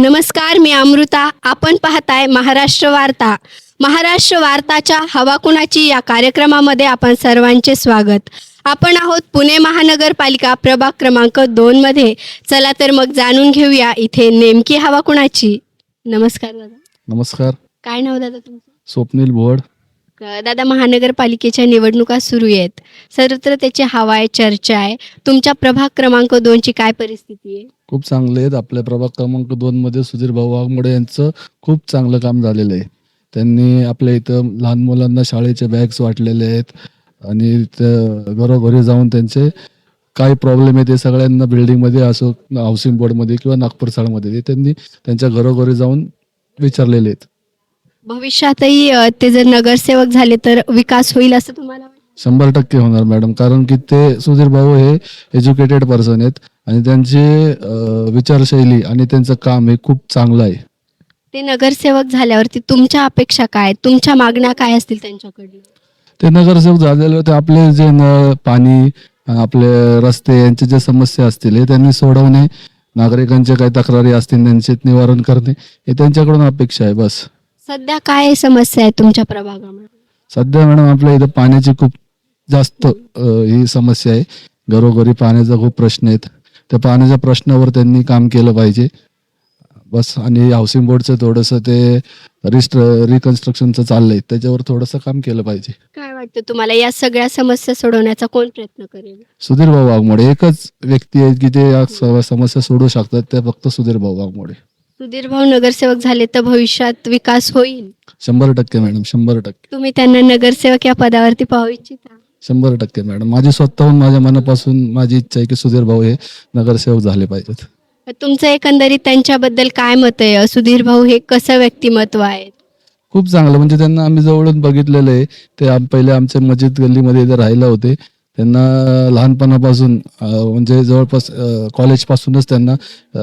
नमस्कार, मी अमृता. आपण पाहताय महाराष्ट्र वार्ता. महाराष्ट्र वार्ताच्या हवा कुणाची या कार्यक्रमामध्ये आपण सर्वांचे स्वागत. आपण आहोत पुणे महानगरपालिका प्रभाग क्रमांक 2 मध्ये. चला तर मग जाणून घेऊया इथे नेमकी हवा कुणाची. नमस्कार दादा. नमस्कार. काय नाव दादा तुमचं? स्वप्नील भोड. दादा, महानगरपालिकेच्या निवडणुका सुरू आहेत. सर्वत्र त्याची हवा आहे, चर्चा आहे. तुमच्या प्रभाग क्रमांक 2 ची काय परिस्थिती आहे? खूप चांगले आहेत. आपल्या प्रभाग क्रमांक 2 मध्ये सुधीर भाऊ वाघमोडे यांचं खूप चांगलं काम झालेलं आहे. त्यांनी आपल्या इथं लहान मुलांना शाळेचे बॅग्स वाटलेले आहेत आणि घरोघरी जाऊन त्यांचे काय प्रॉब्लेम आहे ते सगळ्यांना बिल्डिंगमध्ये असो, हाऊसिंग बोर्डमध्ये किंवा नागपूर साळमध्ये ते त्यांनी त्यांच्या घरोघरी जाऊन विचारलेले आहेत. भविष्यातही ते जर नगरसेवक झाले तर विकास होईल असं तुम्हाला वाटतं? 100% होणार मॅडम, कारण की ते सुधीर भाऊ हे एज्युकेटेड पर्सन आहेत आणि त्यांची विचारशैली आणि त्यांचं काम हे खूप चांगलं आहे. ते नगरसेवक झाल्यावरती तुमच्या अपेक्षा काय, तुमच्या मागण्या काय असतील त्यांच्याकडनं? ते नगरसेवक झालेले ते आपले जे नळ, पाणी, आपले रस्ते यांचे जे समस्या असतील हे त्यांनी सोडवणे, नागरिकांच्या काही तक्रारी असतील त्यांचे निवारण करणे हे त्यांच्याकडून अपेक्षा आहे. बस. सध्या काय समस्या आहे तुमच्या प्रभागामध्ये? सध्या मॅडम आपल्या इथं पाण्याची खूप जास्त ही समस्या आहे. घरोघरी पाण्याचा खूप प्रश्न आहेत. त्या पाण्याच्या प्रश्नावर त्यांनी काम केलं पाहिजे बस. आणि हाऊसिंग बोर्डचं थोडंसं ते रिकन्स्ट्रक्शनचं चाललंय, त्याच्यावर थोडंसं काम केलं पाहिजे. काय वाटतं तुम्हाला, या सगळ्या समस्या सोडवण्याचा कोण प्रयत्न करेल? सुधीर भाऊ वाघमोडे एकच व्यक्ती आहे की ते या समस्या सोडवू शकतात, ते फक्त सुधीर भाऊ वाघमोडे. सुधीर भाऊ नगरसेवक झाले तर भविष्यात विकास होईल? 100% मॅडम, 100%. तुम्ही त्यांना नगरसेवक या पदावरती पाहू इच्छिता? 100% मॅडम. माझी स्वतःहून माझ्या मनापासून माझी इच्छा आहे की सुधीर भाऊ हे नगरसेवक झाले पाहिजेत. तुमचं एकंदरीत त्यांच्याबद्दल काय मत आहे? सुधीर भाऊ हे कसं व्यक्तिमत्व आहे? खूप चांगलं, म्हणजे त्यांना आम्ही जवळून बघितलेलं आहे. ते पहिले आमच्या मस्जिद गल्लीमध्ये इथे राहिला होते. त्यांना लहानपणापासून म्हणजे जवळपास कॉलेजपासूनच त्यांना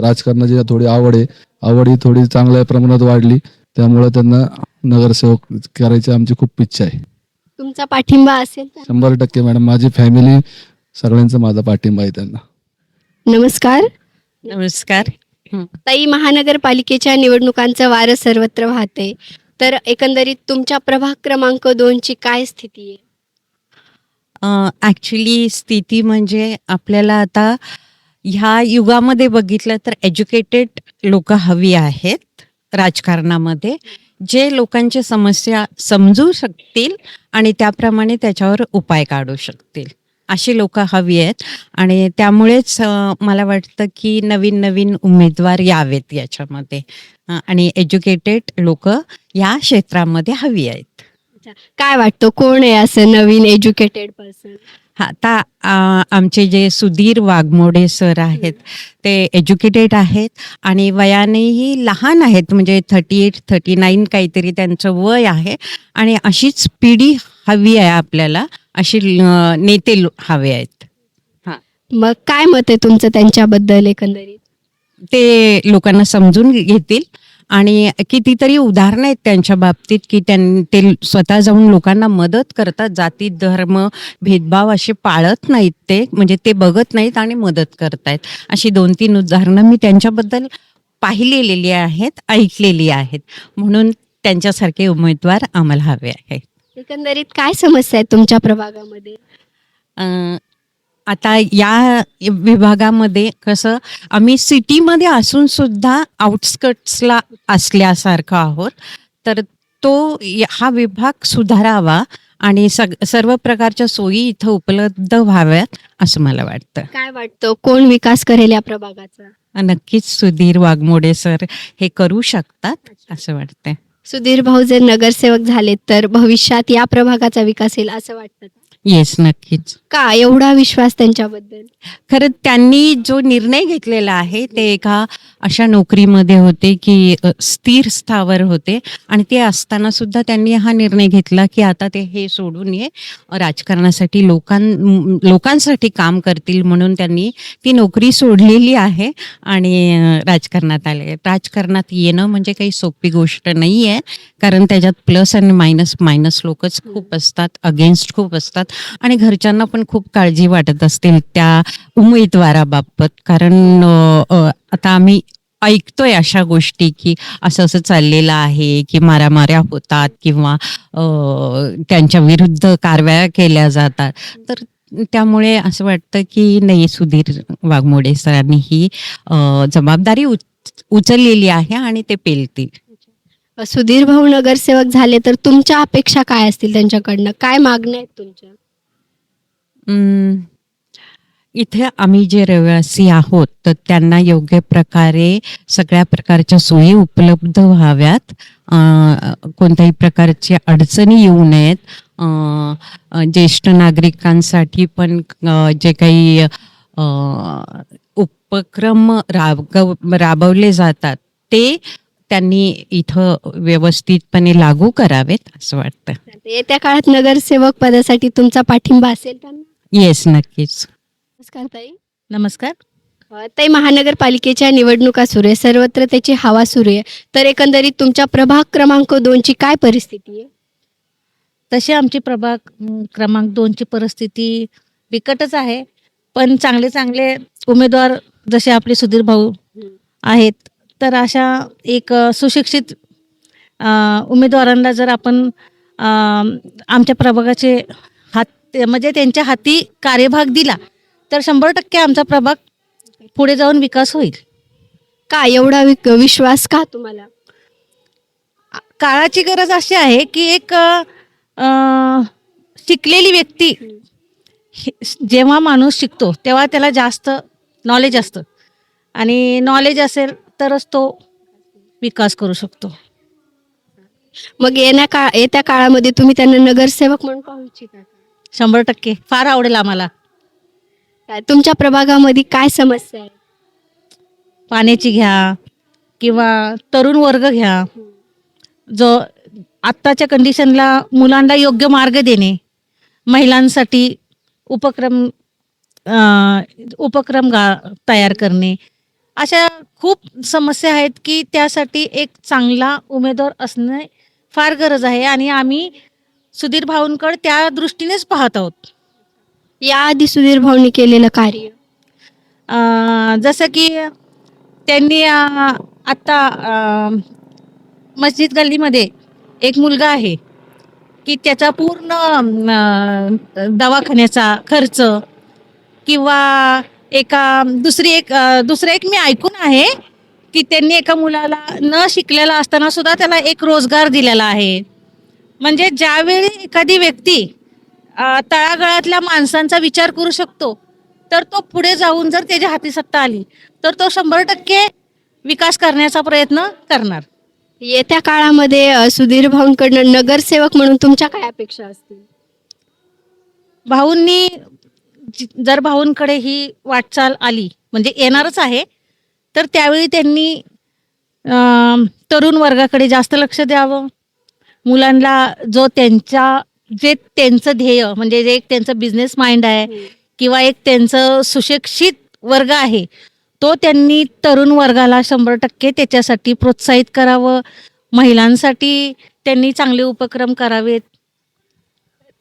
राजकारणाची थोडी आवड ही थोडी चांगल्या प्रमाणात वाढली. त्यामुळे त्यांना नगरसेवक करायची आमची खूप इच्छा आहे. तुमचा पाठिंबा असेल तर? 100% मॅडम. माझी फॅमिली सगळ्यांचा माझा पाठिंबा आहे त्यांना. नमस्कार. नमस्कार. ताई, महानगरपालिकेच्या निवडणुकांचं वारं सर्वत्र वाहते, तर एकंदरीत तुमच्या प्रभाग क्रमांक 2 ची काय स्थिती आहे? ॲक्च्युली स्थिती म्हणजे आपल्याला आता ह्या युगामध्ये बघितलं तर एज्युकेटेड लोक हवी आहेत राजकारणामध्ये, जे लोकांच्या समस्या समजू शकतील आणि त्याप्रमाणे त्याच्यावर उपाय काढू शकतील, अशी लोक हवी आहेत. आणि त्यामुळेच मला वाटतं की नवीन नवीन उमेदवार यावेत याच्यामध्ये आणि एज्युकेटेड लोक या क्षेत्रामध्ये हवी आहेत. काय वाटतं कोण आहे असं नवीन एज्युकेटेड पर्सन? आता आमचे जे सुधीर वाघमोडे सर आहेत ते एज्युकेटेड आहेत आणि वयानेही लहान आहेत, म्हणजे 38-39 काहीतरी त्यांचं वय आहे. आणि अशीच पिढी हवी आहे आपल्याला, अशी नेते हवे आहेत. मग काय मत आहे तुमचं त्यांच्याबद्दल एकंदरीत? ते लोकांना समजून घेतील आणि कितीतरी उदाहरणं आहेत त्यांच्या बाबतीत की ते स्वतः जाऊन लोकांना मदत करतात. जाती धर्म भेदभाव असे पाळत नाहीत ते, म्हणजे ते बघत नाहीत आणि मदत करतायत. अशी 2-3 उदाहरणं मी त्यांच्याबद्दल पाहिलेली आहेत, ऐकलेली आहेत. म्हणून त्यांच्यासारखे उमेदवार आम्हाला हवे आहेत. एकंदरीत काय समस्या आहेत तुमच्या प्रभागामध्ये? आता या विभागामध्ये कसं, आम्ही सिटीमध्ये असून सुद्धा आउटस्कट्सला असल्यासारखं आहोत, तर हा विभाग सुधारावा आणि सर्व प्रकारच्या सोयी इथं उपलब्ध व्हाव्यात असं मला वाटतं. काय वाटतं कोण विकास करेल या प्रभागाचा? नक्कीच सुधीर वाघमोडे सर हे करू शकतात असं वाटतंय. सुधीर भाऊ जर नगरसेवक झाले तर भविष्यात या प्रभागाचा विकास होईल असं वाटतं? येस, नक्कीच. का एवढा विश्वास त्यांच्याबद्दल? खरं त्यांनी जो निर्णय घेतलेला आहे ते एका अशा नोकरीमध्ये होते की स्थिर स्थावर होते आणि ते असताना सुद्धा त्यांनी हा निर्णय घेतला की आता ते हे सोडून राजकारणासाठी लोकांसाठी काम करतील, म्हणून त्यांनी ती नोकरी सोडलेली आहे आणि राजकारणात आले. राजकारणात येणं म्हणजे काही सोपी गोष्ट नाही आहे, कारण त्याच्यात प्लस आणि मायनस लोकच खूप असतात, अगेन्स्ट खूप असतात आणि घरच्यांना पण खूप काळजी वाटत असतील त्या उमेदवाराबाबत. कारण आता आम्ही ऐकतोय अशा गोष्टी की असं असं चाललेलं आहे की मारामाऱ्या होतात किंवा त्यांच्या विरुद्ध कारवाया केल्या जातात, तर त्यामुळे असं वाटतं की नाही, सुधीर वाघमोडे सरांनी ही जबाबदारी उचललेली आहे आणि ते पेलतील. सुधीर भाऊ नगरसेवक झाले तर तुमच्या अपेक्षा काय असतील त्यांच्याकडनं, काय मागण्या आहेत तुमच्या? अं, इथे आम्ही जे रहिवासी आहोत तर त्यांना योग्य प्रकारे सगळ्या प्रकारच्या सोयी उपलब्ध व्हाव्यात, कोणत्याही प्रकारची अडचणी येऊ नयेत. ज्येष्ठ नागरिकांसाठी पण जे काही उपक्रम राबवले जातात ते त्यांनी इथं व्यवस्थितपणे लागू करावेत असं वाटतं. येत्या काळात नगरसेवक पदासाठी तुमचा पाठिंबा असेल त्यांना? येस, नक्कीच. नमस्कार ताई. नमस्कार. ताई, महानगरपालिकेच्या निवडणुका सुरू आहे, सर्वत्र त्याची हवा सुरू आहे, तर एकंदरीत तुमच्या प्रभाग क्रमांक 2 ची काय परिस्थिती आहे? तशी आमची प्रभाग क्रमांक 2 ची परिस्थिती बिकटच आहे, पण चांगले चांगले उमेदवार जसे आपले सुधीर भाऊ आहेत, तर अशा एक सुशिक्षित उमेदवारांना जर आपण आमच्या प्रभागाचे हात म्हणजे त्यांच्या हाती कार्यभाग दिला तर 100% आमचा प्रभाग पुढे जाऊन विकास होईल. का एवढा विश्वास का तुम्हाला? काळाची गरज अशी आहे की एक शिकलेली व्यक्ती जेव्हा माणूस शिकतो तेव्हा त्याला जास्त नॉलेज असतं आणि नॉलेज असेल तरच तो विकास करू शकतो. मग येत्या काळामध्ये तुम्ही त्यांना नगरसेवक म्हणून पाहू इच्छिता का? 100% फार आवडेल आम्हाला. तुमच्या प्रभागामध्ये काय समस्या आहे? पाण्याची घ्या किंवा तरुण वर्ग घ्या, जो आत्ताच्या कंडिशनला मुलांना योग्य मार्ग देणे, महिलांसाठी उपक्रम तयार करणे, अशा खूप समस्या आहेत की त्यासाठी एक चांगला उमेदवार असणे फार गरज आहे आणि आम्ही सुधीर भाऊंकडे त्या दृष्टीनेच पाहत आहोत. याआधी सुधीर भाऊंनी केलेलं कार्य जसं की त्यांनी आत्ता मस्जिद गल्लीमध्ये एक मुलगा आहे की त्याचा पूर्ण दवाखान्याचा खर्च किंवा दुसरं एक मी ऐकून आहे की त्यांनी एका मुलाला न शिकलेला असताना सुद्धा त्याला एक रोजगार दिलेला आहे. म्हणजे ज्यावेळी एखादी व्यक्ती तळागाळातल्या माणसांचा विचार करू शकतो तर तो पुढे जाऊन जर त्याच्या हाती सत्ता आली तर तो 100% विकास करण्याचा प्रयत्न करणार. येत्या काळामध्ये सुधीर भाऊंकडनं नगरसेवक म्हणून तुमच्या काय अपेक्षा असतील? भाऊंनी जर भाऊंकडे ही वाटचाल आली म्हणजे येणारच आहे, तर त्यावेळी त्यांनी तरुण वर्गाकडे जास्त लक्ष द्यावं. मुलांना जे त्यांचं ध्येय म्हणजे जे एक त्यांचं बिझनेस माइंड आहे किंवा एक त्यांचं सुशिक्षित वर्ग आहे तो त्यांनी तरुण वर्गाला 100% त्याच्यासाठी प्रोत्साहित करावं. महिलांसाठी त्यांनी चांगले उपक्रम करावेत.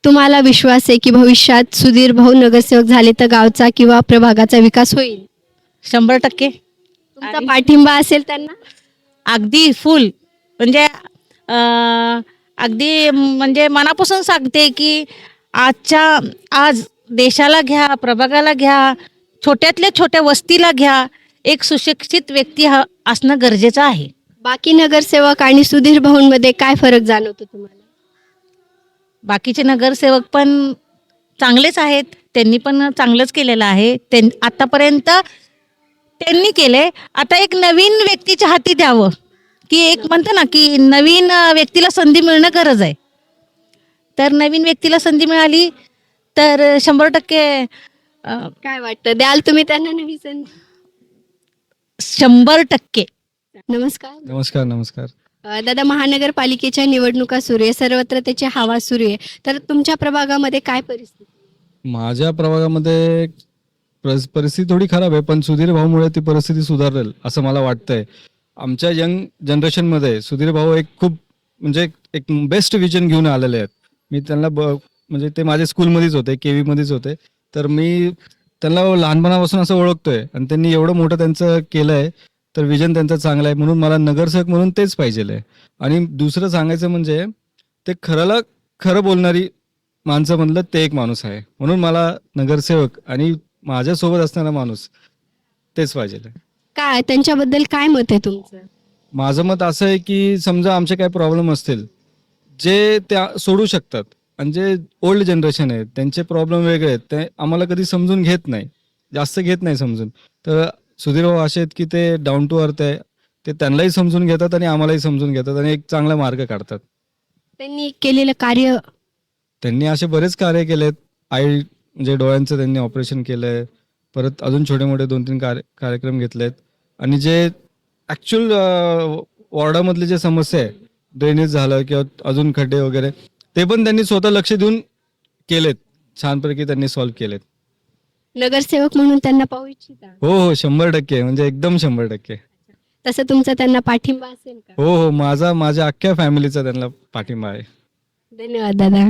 तुम्हाला विश्वास आहे की भविष्यात सुधीर भाऊ नगरसेवक झाले तर गावचा किंवा प्रभागाचा विकास होईल? 100% तुमचा पाठिंबा असेल त्यांना? अगदी फुल म्हणजे अगदी म्हणजे मनापासून सांगते की आज देशाला घ्या, प्रभागाला घ्या, छोट्यातल्या छोट्या वस्तीला घ्या, एक सुशिक्षित व्यक्ती असणं गरजेचं आहे. बाकी नगरसेवक आणि सुधीर भाऊंमध्ये काय फरक जाणवतो तुम्हाला? बाकीचे नगरसेवक पण चांगलेच आहेत, त्यांनी पण चांगलंच केलेलं आहे. आतापर्यंत त्यांनी केले, आता एक नवीन व्यक्तीच्या हाती द्यावं की एक म्हणतो ना की नवीन व्यक्तीला संधी मिळणं गरज आहे. तर नवीन व्यक्तीला संधी मिळाली तर 100% काय वाटतं, द्याल तुम्ही त्यांना नवी संधी? 100%. नमस्कार. नमस्कार. नमस्कार. दादा, महानगरपालिकेच्या निवडणुका सुरू आहे, सर्वत्र त्याची हवा सुरू आहे, तर तुमच्या प्रभागामध्ये काय परिस्थिती? माझ्या प्रभागामध्ये परिस्थिती थोडी खराब आहे, पण सुधीर भाऊमुळे ती परिस्थिती सुधारेल असं मला वाटतंय. आमच्या यंग जनरेशनमध्ये सुधीर भाऊ एक खूप म्हणजे एक बेस्ट विजन घेऊन आलेले आहेत. मी त्यांना म्हणजे ते माझ्या स्कूलमध्येच होते, केवी मध्येच होते, तर मी त्यांना लहानपणापासून असं ओळखतोय आणि त्यांनी एवढं मोठं त्यांचं केलंय, तर विजन त्यांचं चांगलं आहे, म्हणून मला नगरसेवक म्हणून तेच पाहिजे आहे. आणि दुसरं सांगायचं म्हणजे ते खरं बोलणारी माणसं म्हणलं ते एक माणूस आहे, म्हणून मला नगरसेवक आणि माझ्यासोबत असणारा माणूस तेच पाहिजे आहे. काय त्यांच्याबद्दल काय मत आहे तुमचं? माझं मत असं आहे की समजा आमचे काही प्रॉब्लेम असतील जे त्या सोडू शकतात, आणि जे ओल्ड जनरेशन आहे त्यांचे प्रॉब्लेम वेगळे आहेत, ते आम्हाला कधी समजून घेत नाही, जास्त घेत नाही समजून. तर सुधीर भाऊ असे आहेत की ते डाऊन टू अर्थ आहे, ते त्यांनाही समजून घेतात आणि आम्हालाही समजून घेतात आणि एक चांगला मार्ग काढतात. त्यांनी केलेलं कार्य त्यांनी असे बरेच कार्य केलेत. म्हणजे डोळ्यांचं त्यांनी ऑपरेशन केलंय, परत अजून छोटे मोठे 2-3 कार्यक्रम घेतलेत. आणि जे ॲक्च्युअल वॉर्डामधले जे समस्या आहे, ड्रेनेज झालं किंवा अजून खड्डे वगैरे, ते पण त्यांनी स्वतः लक्ष देऊन केलेत, छानपैकी त्यांनी सॉल्व्ह केलेत. नगरसेवक म्हणून त्यांना पाहू इच्छिता? हो 100%, म्हणजे एकदम 100%. तसं तुमचा त्यांना पाठिंबा असेल का? हो माझ्या अख्ख्या फॅमिलीचा त्यांना पाठिंबा आहे. धन्यवाद दादा.